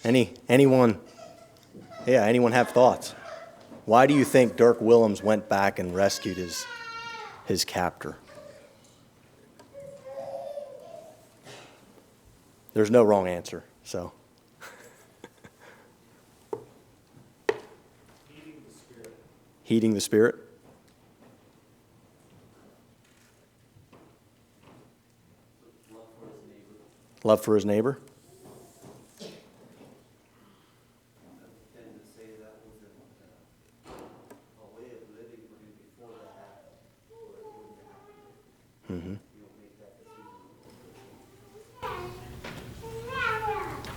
Anyone have thoughts? Why do you think Dirk Willems went back and rescued his captor? There's no wrong answer, so. Heeding the Spirit. Heeding the Spirit? Love for his neighbor. Love for his neighbor? I tend to say that was a way of living for him before that happened. So it wouldn't have happened. Mm-hmm. You don't make that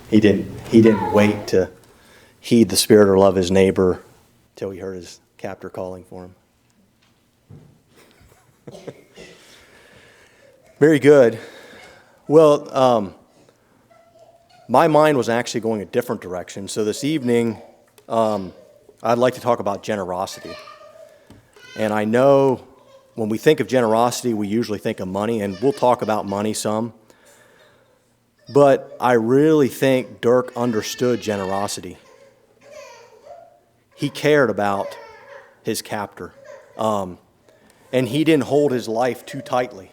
decision. He didn't wait to heed the Spirit or love his neighbor till he heard his captor calling for him. Very good. Well, my mind was actually going a different direction. So this evening, I'd like to talk about generosity. And I know when we think of generosity, we usually think of money, and we'll talk about money some. But I really think Dirk understood generosity. He cared about his captor. And he didn't hold his life too tightly.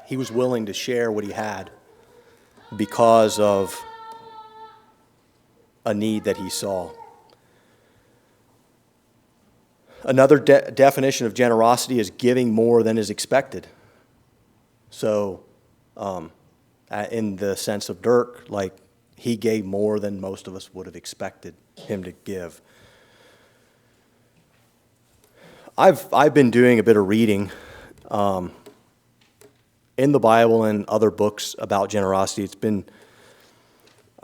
He was willing to share what he had because of a need that he saw. Another definition of generosity is giving more than is expected. So, in the sense of Dirk, like he gave more than most of us would have expected him to give. I've been doing a bit of reading in the Bible and other books about generosity. It's been,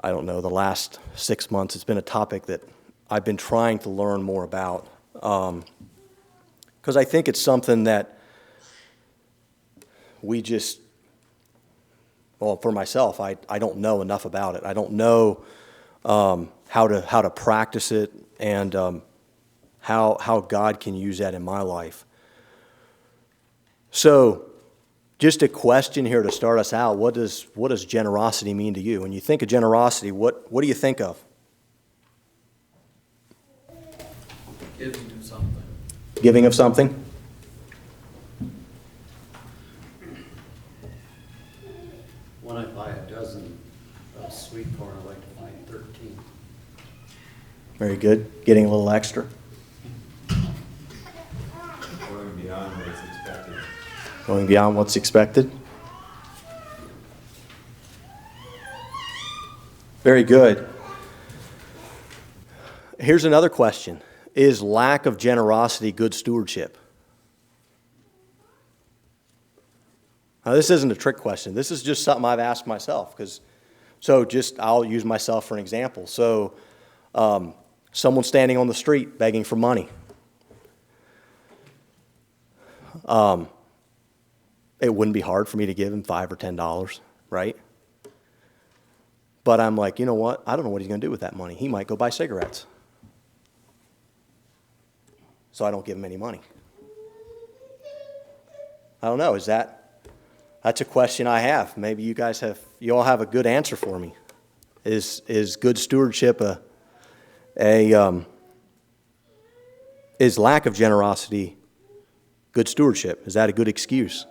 I don't know, the last 6 months, it's been a topic that I've been trying to learn more about. Because I think it's something that we just, well, for myself, I don't know enough about it. I don't know how to practice it and how God can use that in my life. So, just a question here to start us out. What does generosity mean to you? When you think of generosity, what do you think of? Giving of something. Giving of something? When I buy a dozen of sweet corn, I like to find 13. Very good. Getting a little extra. Going beyond what is expected. Going beyond what's expected. Very good. Here's another question. Is lack of generosity good stewardship? Now, this isn't a trick question. This is just something I've asked myself. I'll use myself for an example. So, someone standing on the street begging for money. It wouldn't be hard for me to give him $5 or $10, right? But I'm like, you know what? I don't know what he's going to do with that money. He might go buy cigarettes. So I don't give him any money. I don't know. That's a question I have. Maybe you all have a good answer for me. Is good stewardship is lack of generosity good stewardship? Is that a good excuse?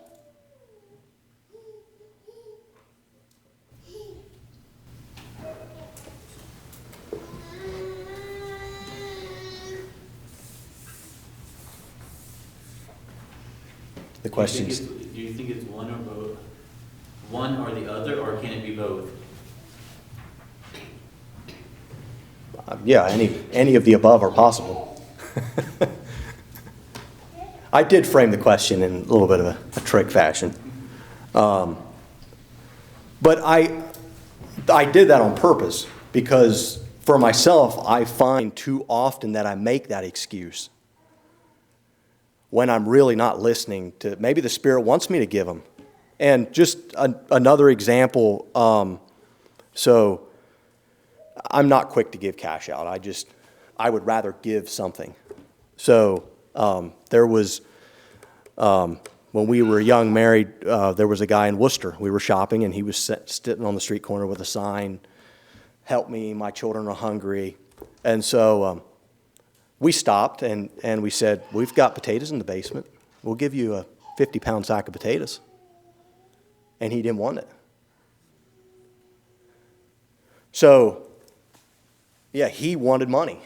The questions. Do you think it's one or both? One or the other, or can it be both? Yeah, any of the above are possible. I did frame the question in a little bit of a trick fashion. But I did that on purpose because for myself, I find too often that I make that excuse when I'm really not listening to, maybe the Spirit wants me to give them. And just another example, so I'm not quick to give cash out. I would rather give something. So there was, when we were young married, there was a guy in Worcester. We were shopping and he was sitting on the street corner with a sign, help me, my children are hungry. And so we stopped and we said, we've got potatoes in the basement. We'll give you a 50-pound sack of potatoes. And he didn't want it. So, yeah, he wanted money.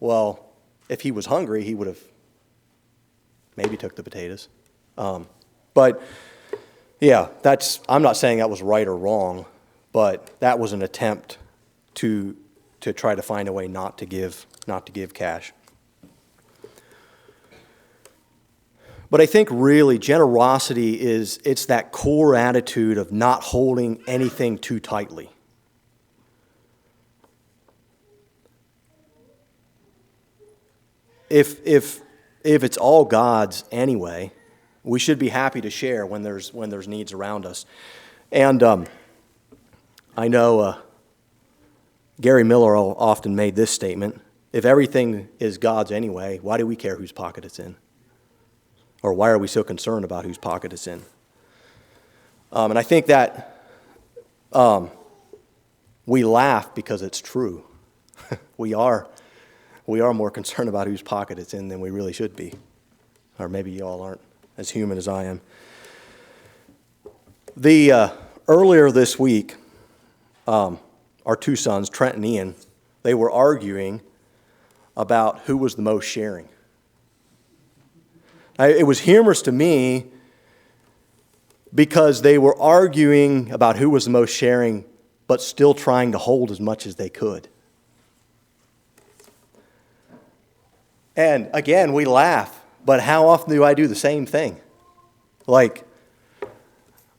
Well, if he was hungry, he would have maybe took the potatoes. But, yeah, I'm not saying that was right or wrong, but that was an attempt to try to find a way not to give cash. But I think really generosity it's that core attitude of not holding anything too tightly. If it's all God's anyway, we should be happy to share when there's needs around us. And I know Gary Miller often made this statement: if everything is God's anyway, why do we care whose pocket it's in? Or why are we so concerned about whose pocket it's in? And I think that we laugh because it's true. We are more concerned about whose pocket it's in than we really should be. Or maybe you all aren't as human as I am. Earlier this week, our two sons, Trent and Ian, they were arguing about who was the most sharing. It was humorous to me because they were arguing about who was the most sharing, but still trying to hold as much as they could. And again, we laugh, but how often do I do the same thing? Like,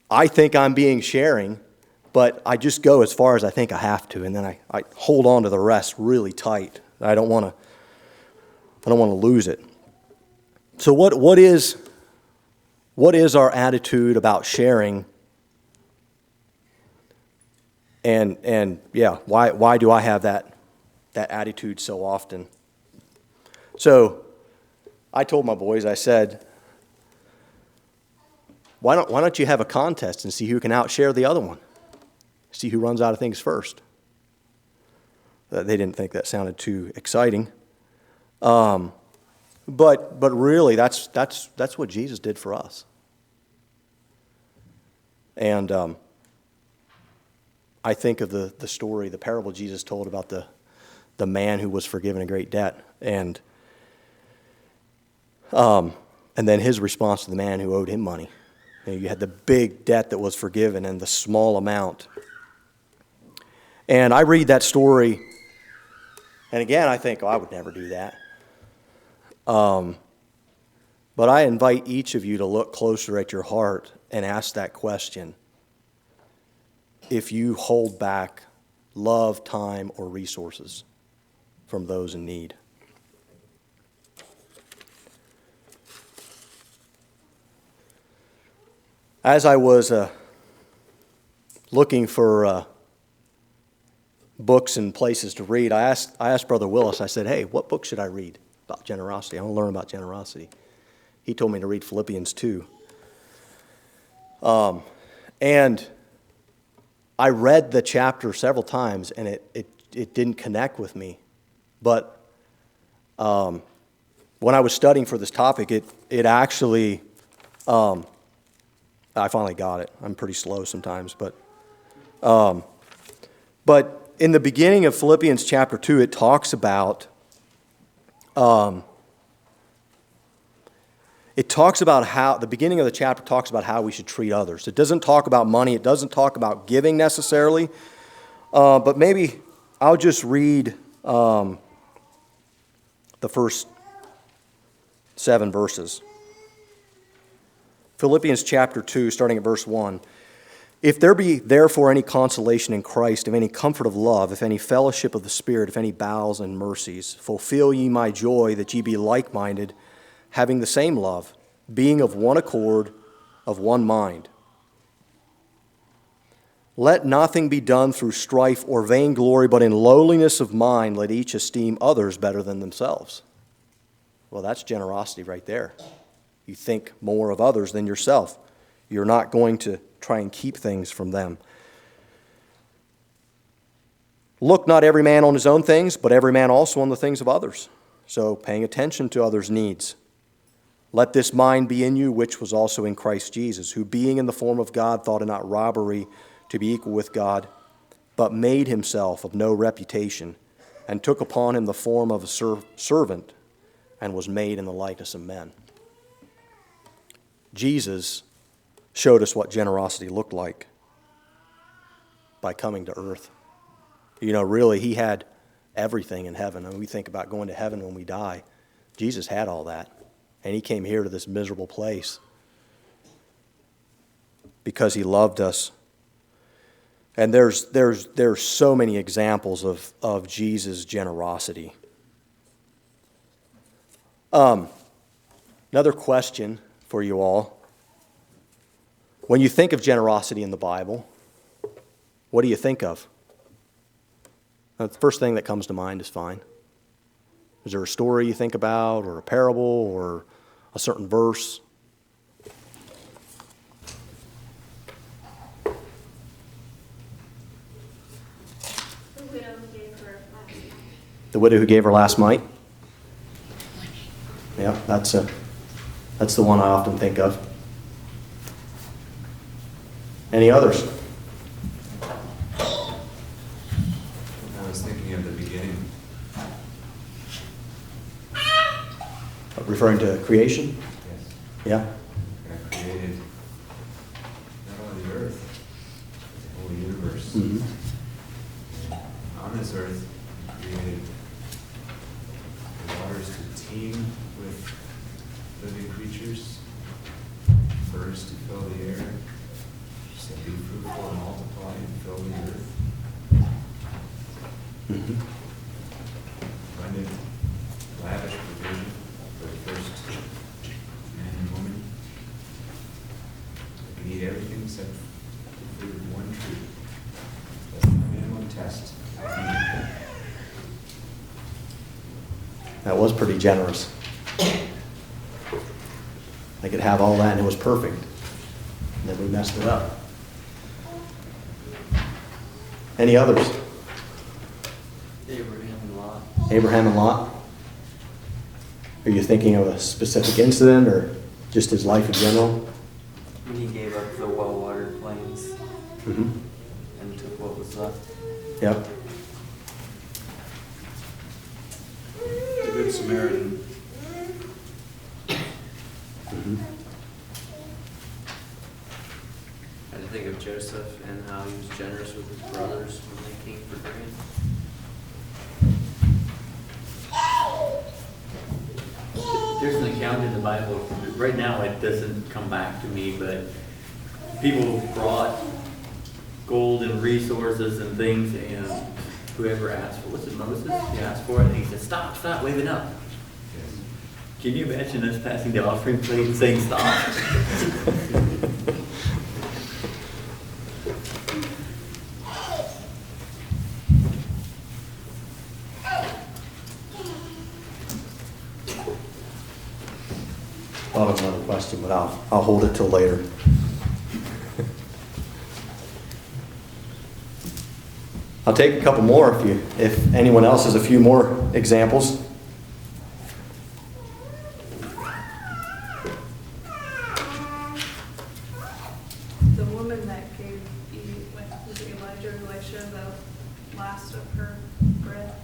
I think I'm being sharing, but I just go as far as I think I have to, and then I hold on to the rest really tight. I don't want to lose it. So what is our attitude about sharing? And yeah, why do I have that attitude so often? So I told my boys, I said, why don't you have a contest and see who can outshare the other one? See who runs out of things first. They didn't think that sounded too exciting. But really, that's what Jesus did for us. And I think of the story, the parable Jesus told about the man who was forgiven a great debt, and then his response to the man who owed him money. You had the big debt that was forgiven and the small amount. And I read that story, and again, I think, I would never do that. But I invite each of you to look closer at your heart and ask that question. If you hold back love, time, or resources from those in need. As I was looking for books and places to read, I asked Brother Willis, I said, hey, what book should I read about generosity? I want to learn about generosity. He told me to read Philippians 2. And I read the chapter several times, and it didn't connect with me. But when I was studying for this topic, it actually, I finally got it. I'm pretty slow sometimes. But in the beginning of Philippians chapter 2, it talks about how, the beginning of the chapter talks about how we should treat others. It doesn't talk about money. It doesn't talk about giving necessarily. But maybe I'll just read the first 7 verses. Philippians chapter 2, starting at verse 1. If there be therefore any consolation in Christ, if any comfort of love, if any fellowship of the Spirit, if any bowels and mercies, fulfill ye my joy, that ye be like-minded, having the same love, being of one accord, of one mind. Let nothing be done through strife or vainglory, but in lowliness of mind let each esteem others better than themselves. Well, that's generosity right there. You think more of others than yourself. You're not going to try and keep things from them. Look not every man on his own things, but every man also on the things of others. So paying attention to others' needs. Let this mind be in you, which was also in Christ Jesus, who being in the form of God thought it not robbery to be equal with God, but made himself of no reputation, and took upon him the form of a servant, and was made in the likeness of men. Jesus showed us what generosity looked like by coming to earth. You know, really, he had everything in heaven. I mean, we think about going to heaven when we die. Jesus had all that. And he came here to this miserable place because he loved us. And there's so many examples of Jesus' generosity. Another question for you all. When you think of generosity in the Bible, what do you think of? The first thing that comes to mind is fine. Is there a story you think about, or a parable, or a certain verse? The widow who gave her last mite. The widow who gave her last mite? Yeah, that's the one I often think of. Any others? I was thinking of the beginning. Referring to creation? Yes. Yeah. God created not only the earth, but the whole universe. Mm-hmm. On this earth, He created the waters to teem with living creatures, birds to fill the air. He said, "Be fruitful and multiply and fill the earth." Mm-hmm. Abundant, lavish provision for the first man and woman. They can eat everything except the fruit of one tree. That's the minimum test. That was pretty generous. They could have all that and it was perfect. And then we messed it up. Any others? Abraham and Lot. Abraham and Lot? Are you thinking of a specific incident or just his life in general? When he gave up the well-watered plains Mm-hmm. and took what was left. Yep. The Good Samaritan. Mm-hmm. I think of Joseph and how he was generous with his brothers when they came for grain. There's an account in the Bible, right now it doesn't come back to me, but people brought gold and resources and things, and whoever asked for, was it Moses? He asked for it, and he said, stop, wave it up. Yes. Can you imagine us passing the offering plate and saying stop? Thought of another question, but I'll hold it till later. I'll take a couple more if anyone else has a few more examples. The woman that gave was it Elijah or Elisha the last of her bread.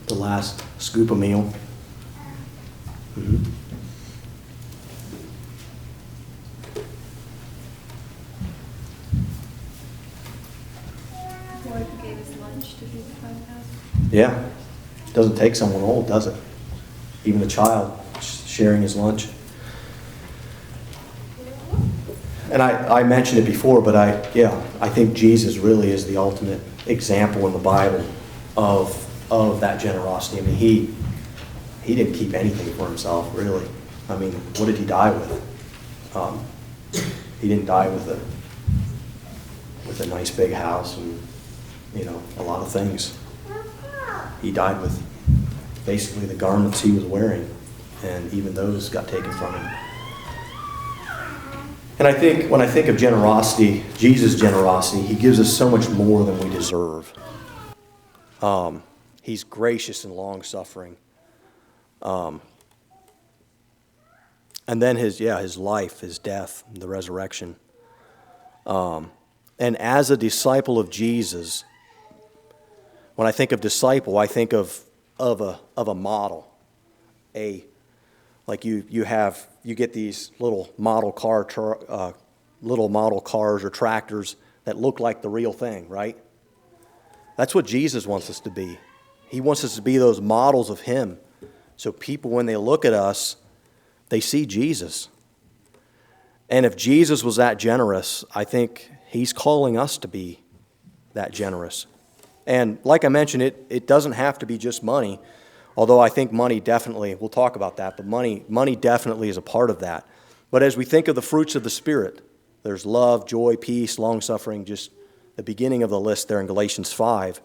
The last scoop of meal. Mm-hmm. The boy who gave his lunch to feed the 5,000. Yeah. Doesn't take someone old, does it? Even a child sharing his lunch. And I mentioned it before, but I think Jesus really is the ultimate example in the Bible of that generosity. I mean, he didn't keep anything for himself, really. I mean, what did he die with? He didn't die with a nice big house and, a lot of things. He died with basically the garments he was wearing, and even those got taken from him. And I think when I think of generosity, Jesus' generosity, he gives us so much more than we deserve. He's gracious and long-suffering. And then his life, his death, the resurrection. And as a disciple of Jesus, when I think of disciple, I think of a model. Like you get these little model cars or tractors that look like the real thing, right? That's what Jesus wants us to be. He wants us to be those models of him. So people, when they look at us, they see Jesus. And if Jesus was that generous, I think he's calling us to be that generous. And like I mentioned, it doesn't have to be just money, although I think money definitely, we'll talk about that, but money definitely is a part of that. But as we think of the fruits of the Spirit, there's love, joy, peace, long-suffering, just the beginning of the list there in Galatians 5.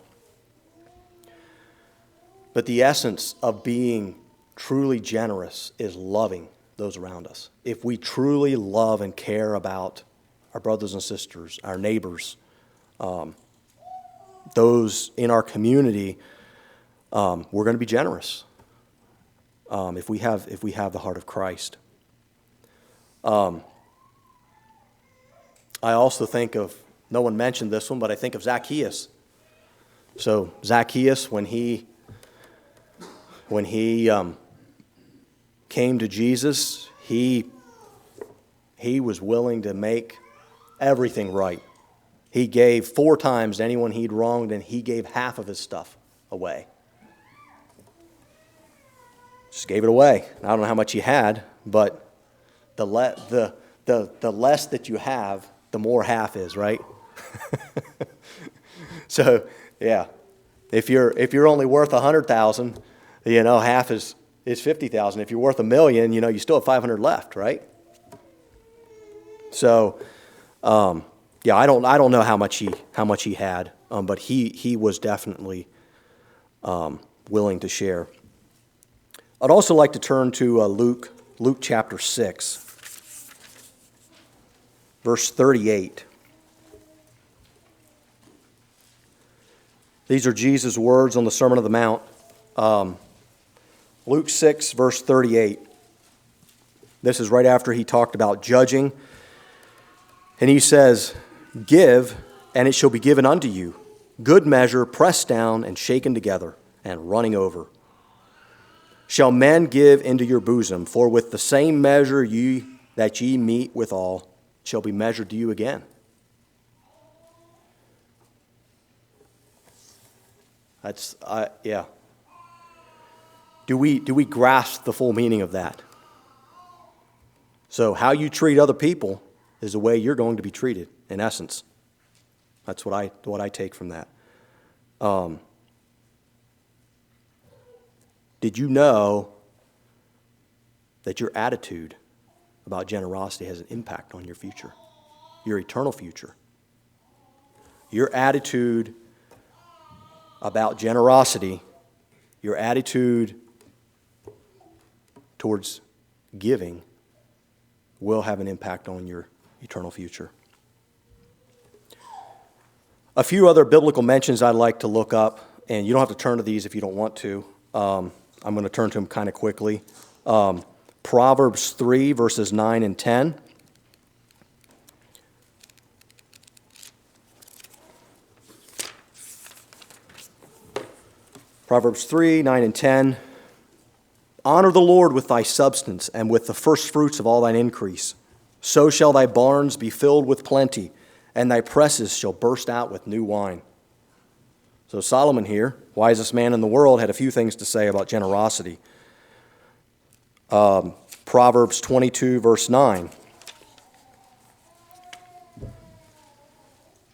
But the essence of being truly generous is loving those around us. If we truly love and care about our brothers and sisters, our neighbors, those in our community, we're going to be generous if we have the heart of Christ. I also think of, no one mentioned this one, but I think of Zacchaeus. So Zacchaeus, when he came to Jesus, he was willing to make everything right. He gave 4 times to anyone he'd wronged, and he gave half of his stuff away. Just gave it away. I don't know how much he had, but the less that you have, the more half is, right? So, yeah, if you're only worth 100,000, half is 50,000. If you're worth $1 million, you still have 500 left, right? So, yeah, I don't know how much he had, but he was definitely willing to share. I'd also like to turn to Luke chapter 6, verse 38. These are Jesus' words on the Sermon on the Mount. Luke 6, verse 38. This is right after he talked about judging. And he says, "Give, and it shall be given unto you. Good measure, pressed down and shaken together, and running over. Shall men give into your bosom, for with the same measure that ye meet withal, shall be measured to you again." Yeah. Do we grasp the full meaning of that? So how you treat other people is the way you're going to be treated, in essence. That's what I take from that. Did you know that your attitude about generosity has an impact on your future, your eternal future? Your attitude about generosity, your attitude towards giving will have an impact on your eternal future. A few other biblical mentions I'd like to look up, and you don't have to turn to these if you don't want to. I'm going to turn to them kind of quickly. Proverbs 3, verses 9 and 10. Proverbs 3, 9 and 10. "Honor the Lord with thy substance, and with the firstfruits of all thine increase. So shall thy barns be filled with plenty, and thy presses shall burst out with new wine." So Solomon here, wisest man in the world, had a few things to say about generosity. Proverbs 22, verse 9.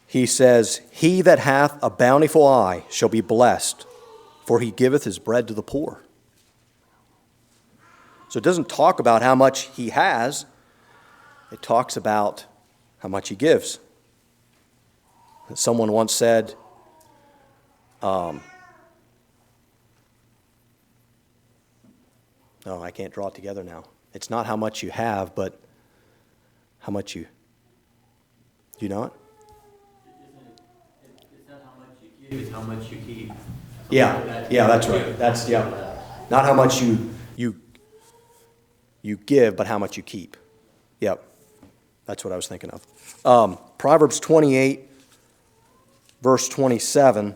He says, "He that hath a bountiful eye shall be blessed, for he giveth his bread to the poor." So it doesn't talk about how much he has. It talks about how much he gives. Someone once said, I can't draw it together now. It's not how much you have, but how much you know it? It's not how much you give, it's how much you keep. Yeah, yeah, that's right. That's, yeah. Not how much you give, but how much you keep. Yep. That's what I was thinking of. Proverbs 28, verse 27.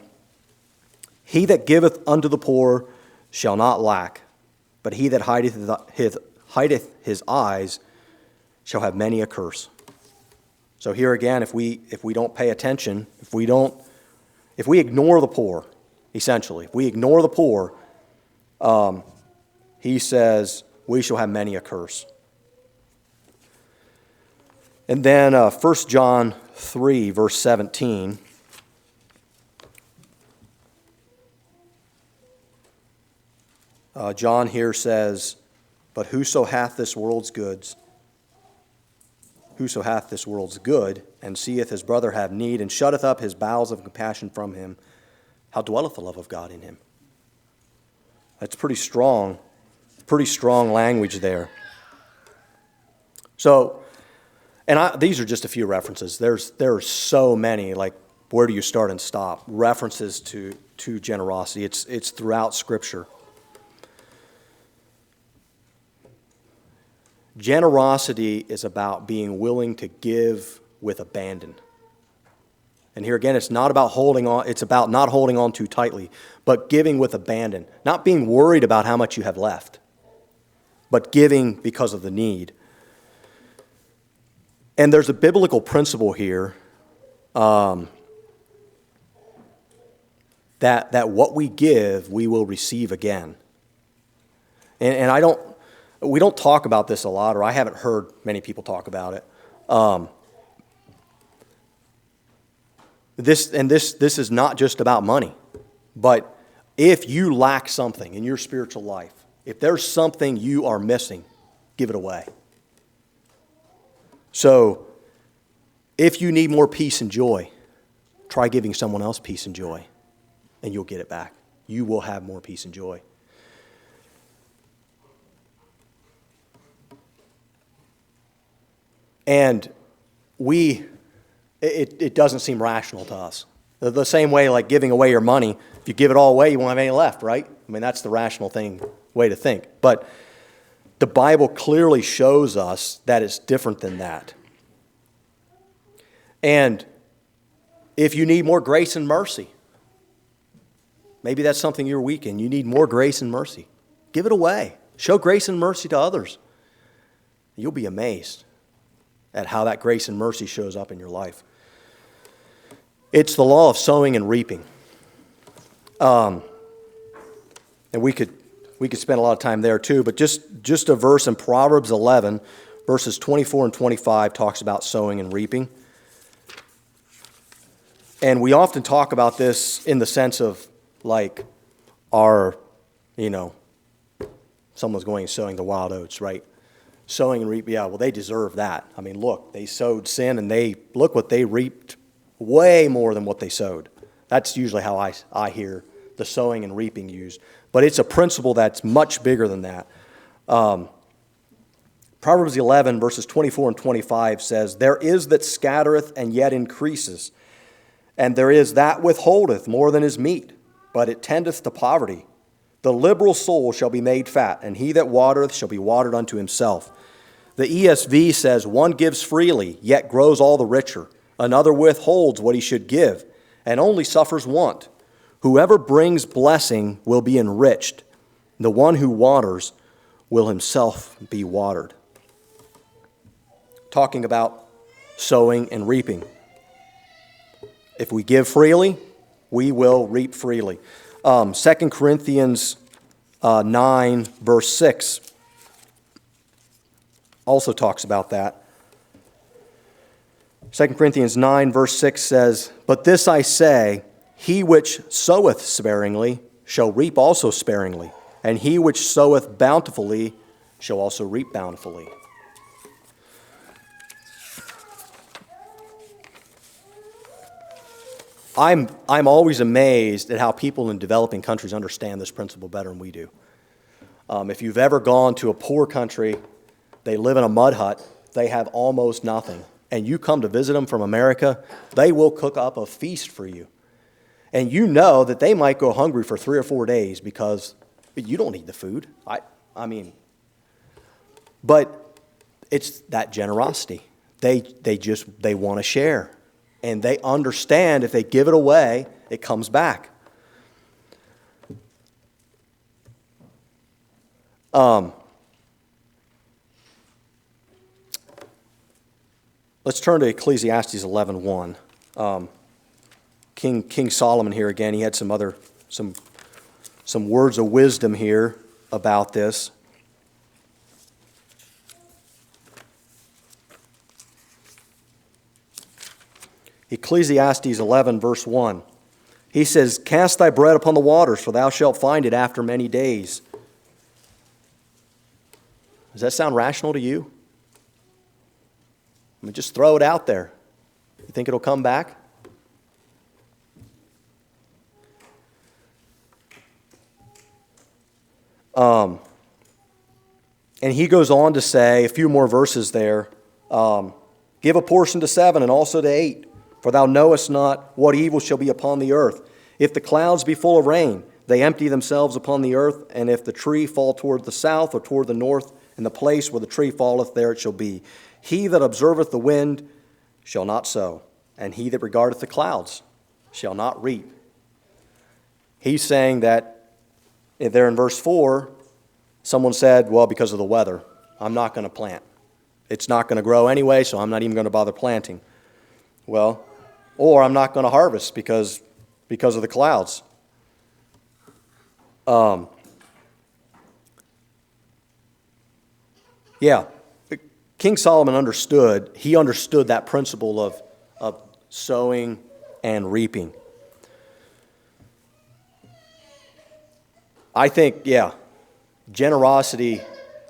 He that giveth unto the poor shall not lack, but he that hideth his eyes shall have many a curse. So here again, if we don't pay attention, if we ignore the poor, essentially, if we ignore the poor, he says we shall have many a curse. And then 1 John 3, verse 17. John here says, but whoso hath this world's good, and seeth his brother have need, and shutteth up his bowels of compassion from him, how dwelleth the love of God in him? That's pretty strong language there. So, and these are just a few references. There are so many, like where do you start and stop? References to generosity. It's throughout Scripture. Generosity is about being willing to give with abandon. And here again, it's not about holding on, it's about not holding on too tightly, but giving with abandon. Not being worried about how much you have left, but giving because of the need. And there's a biblical principle here that what we give, we will receive again. And we don't talk about this a lot, or I haven't heard many people talk about it. This is not just about money, but if you lack something in your spiritual life, if there's something you are missing, give it away. So, if you need more peace and joy, try giving someone else peace and joy, and you'll get it back. You will have more peace and joy. And it doesn't seem rational to us. The same way like giving away your money, if you give it all away, you won't have any left, right? I mean, that's the rational way to think. But the Bible clearly shows us that it's different than that. And if you need more grace and mercy, maybe that's something you're weak in. You need more grace and mercy. Give it away. Show grace and mercy to others. You'll be amazed at how that grace and mercy shows up in your life. It's the law of sowing and reaping. And we could spend a lot of time there too, but just a verse in Proverbs 11, verses 24 and 25 talks about sowing and reaping. And we often talk about this in the sense of like someone's going and sowing the wild oats, right? Sowing and reap, yeah, well, they deserve that. I mean, look, they sowed sin, and look what they reaped, way more than what they sowed. That's usually how I hear the sowing and reaping used. But it's a principle that's much bigger than that. Proverbs 11, verses 24 and 25 says, there is that scattereth and yet increases, and there is that withholdeth more than is meet, but it tendeth to poverty. The liberal soul shall be made fat, and he that watereth shall be watered unto himself. The ESV says, one gives freely, yet grows all the richer. Another withholds what he should give, and only suffers want. Whoever brings blessing will be enriched. The one who waters will himself be watered. Talking about sowing and reaping. If we give freely, we will reap freely. 2 Corinthians 9, verse 6 also talks about that. 2 Corinthians 9, verse 6 says, but this I say, he which soweth sparingly shall reap also sparingly, and he which soweth bountifully shall also reap bountifully. I'm always amazed at how people in developing countries understand this principle better than we do. If you've ever gone to a poor country, they live in a mud hut, they have almost nothing, and you come to visit them from America, they will cook up a feast for you. And you know that they might go hungry for 3 or 4 days because you don't need the food. I mean, but it's that generosity. They want to share. And they understand if they give it away, it comes back. Let's turn to Ecclesiastes 11:1. King Solomon here again, he had some words of wisdom here about this. Ecclesiastes 11, verse 1. He says, "Cast thy bread upon the waters, for thou shalt find it after many days." Does that sound rational to you? I mean, just throw it out there. You think it'll come back? And he goes on to say, a few more verses there, "Give a portion to 7 and also to 8, for thou knowest not what evil shall be upon the earth. If the clouds be full of rain, they empty themselves upon the earth, and if the tree fall toward the south or toward the north, in the place where the tree falleth, there it shall be. He that observeth the wind shall not sow, and he that regardeth the clouds shall not reap." He's saying that there in verse 4, someone said, well, because of the weather, I'm not going to plant. It's not going to grow anyway, so I'm not even going to bother planting. Well, or I'm not going to harvest because of the clouds. Yeah, King Solomon understood that principle of sowing and reaping. I think, yeah, generosity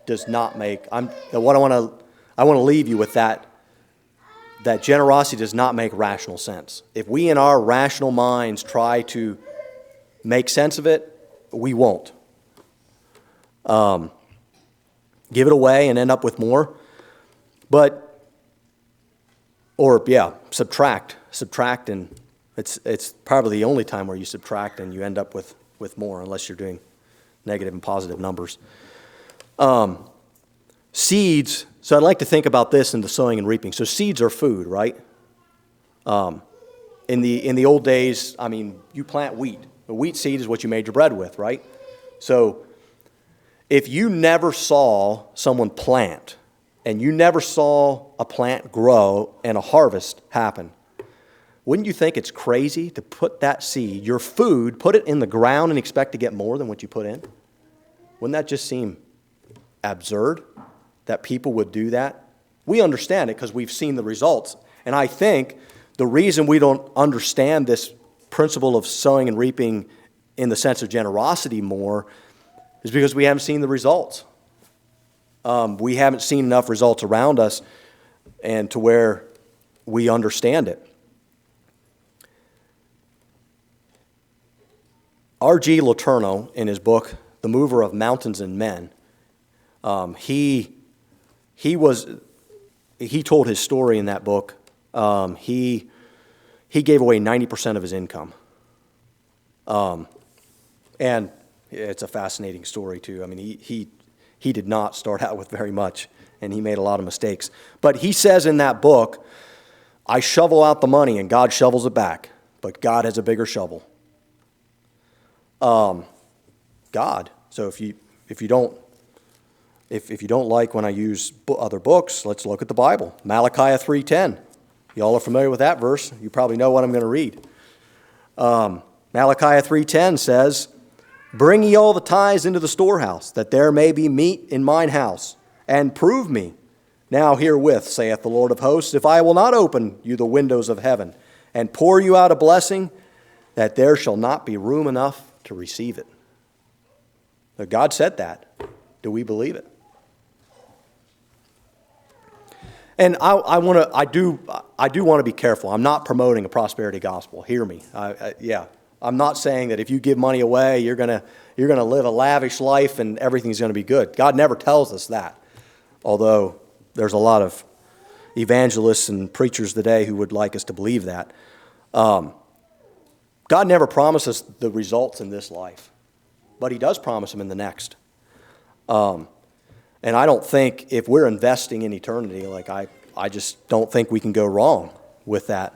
does not make, I want to leave you with that generosity does not make rational sense. If we in our rational minds try to make sense of it, we won't. Give it away and end up with more. Subtract, and it's probably the only time where you subtract and you end up with more, unless you're doing negative and positive numbers. Seeds, so I'd like to think about this in the sowing and reaping. So seeds are food, right? In the old days, I mean, you plant wheat. The wheat seed is what you made your bread with, right? So if you never saw someone plant, and you never saw a plant grow and a harvest happen, wouldn't you think it's crazy to put that seed, your food, put it in the ground and expect to get more than what you put in? Wouldn't that just seem absurd that people would do that? We understand it because we've seen the results. And I think the reason we don't understand this principle of sowing and reaping in the sense of generosity more is because we haven't seen the results. We haven't seen enough results around us and to where we understand it. R.G. Letourneau, in his book, The Mover of Mountains and Men, he told his story in that book. He gave away 90% of his income. And it's a fascinating story, too. I mean, he did not start out with very much, and he made a lot of mistakes. But he says in that book, I shovel out the money, and God shovels it back. But God has a bigger shovel. God. So if you don't like when I use other books, let's look at the Bible. Malachi 3:10. Y'all are familiar with that verse. You probably know what I'm going to read. Malachi 3:10 says, "Bring ye all the tithes into the storehouse, that there may be meat in mine house, and prove me. Now herewith, saith the Lord of hosts, if I will not open you the windows of heaven, and pour you out a blessing, that there shall not be room enough to receive it." Now, God said that. Do we believe it? And I do want to be careful. I'm not promoting a prosperity gospel. Hear me. I'm not saying that if you give money away, you're gonna live a lavish life and everything's going to be good. God never tells us that. Although there's a lot of evangelists and preachers today who would like us to believe that. God never promises the results in this life, but He does promise them in the next. And I don't think if we're investing in eternity, like I just don't think we can go wrong with that.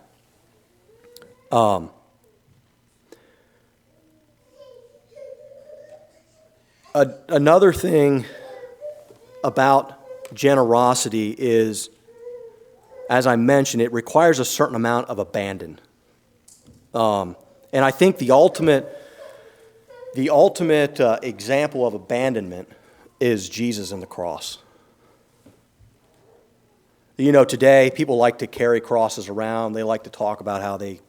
Another thing about generosity is, as I mentioned, it requires a certain amount of abandon. And I think the ultimate example of abandonment is Jesus and the cross. You know, today people like to carry crosses around. They like to talk about how they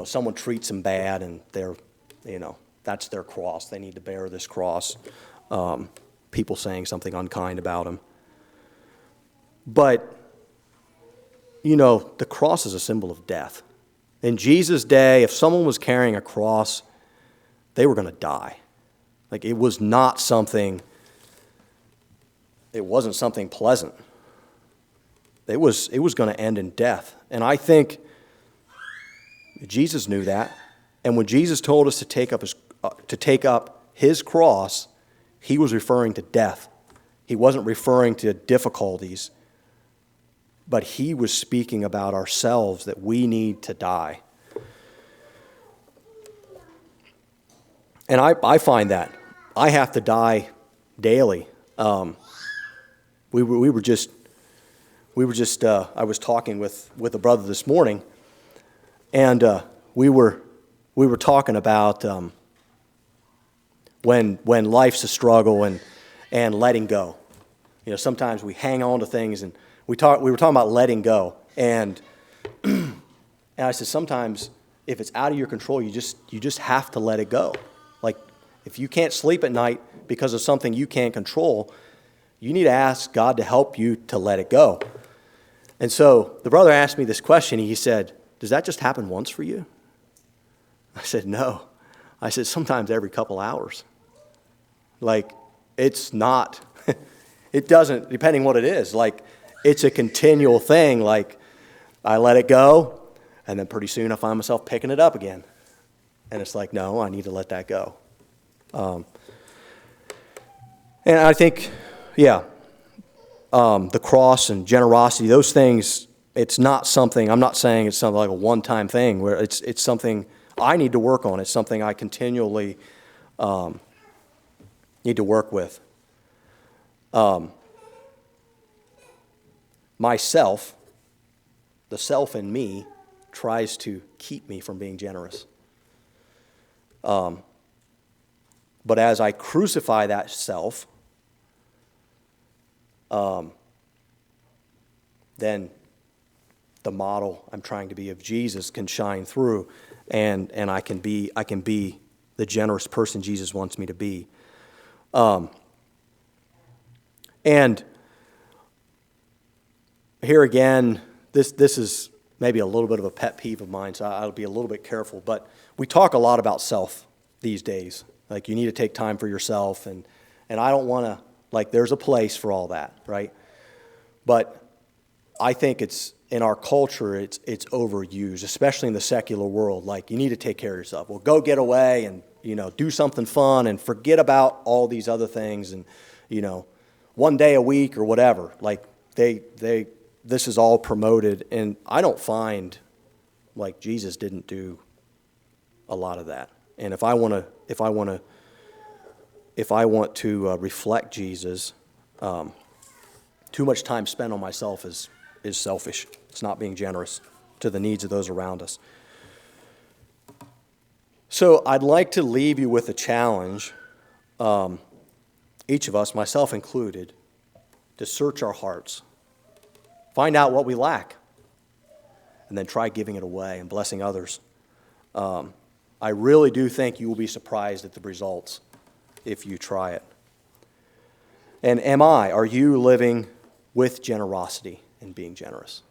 someone treats them bad and that's their cross. They need to bear this cross. People saying something unkind about them. But, the cross is a symbol of death. In Jesus' day, if someone was carrying a cross, they were going to die. Like, it wasn't something pleasant. It was going to end in death. And I think Jesus knew that. And when Jesus told us to take up his cross, he was referring to death. He wasn't referring to difficulties, but he was speaking about ourselves, that we need to die. And I find that I have to die daily. I was talking with a brother this morning, and we were talking about when life's a struggle and letting go. Sometimes we hang on to things, and we were talking about letting go, and I said sometimes if it's out of your control, you just have to let it go. Like, if you can't sleep at night because of something you can't control, you need to ask God to help you to let it go. And so the brother asked me this question. He said, "Does that just happen once for you?" I said, "No." I said, "Sometimes every couple hours." Like, it's not, it doesn't, depending what it is, like, it's a continual thing. Like, I let it go, and then pretty soon I find myself picking it up again. And it's like, no, I need to let that go. And I think, the cross and generosity, those things, it's not something, I'm not saying it's something like a one-time thing, where it's something I need to work on. It's something I continually need to work with. Myself, the self in me, tries to keep me from being generous. But as I crucify that self, then the model I'm trying to be of Jesus can shine through, and I can be the generous person Jesus wants me to be. And here again, this is maybe a little bit of a pet peeve of mine, so I'll be a little bit careful. But we talk a lot about self these days. Like, you need to take time for yourself, and I don't want to, like, there's a place for all that, right? But I think it's, in our culture, it's overused, especially in the secular world. Like, you need to take care of yourself. Well, go get away and, do something fun and forget about all these other things, and, one day a week or whatever. Like, this is all promoted, and I don't find, like, Jesus didn't do a lot of that. And if I want to reflect Jesus, too much time spent on myself is selfish. It's not being generous to the needs of those around us. So I'd like to leave you with a challenge, each of us, myself included, to search our hearts. Find out what we lack, and then try giving it away and blessing others. I really do think you will be surprised at the results if you try it. And are you living with generosity and being generous?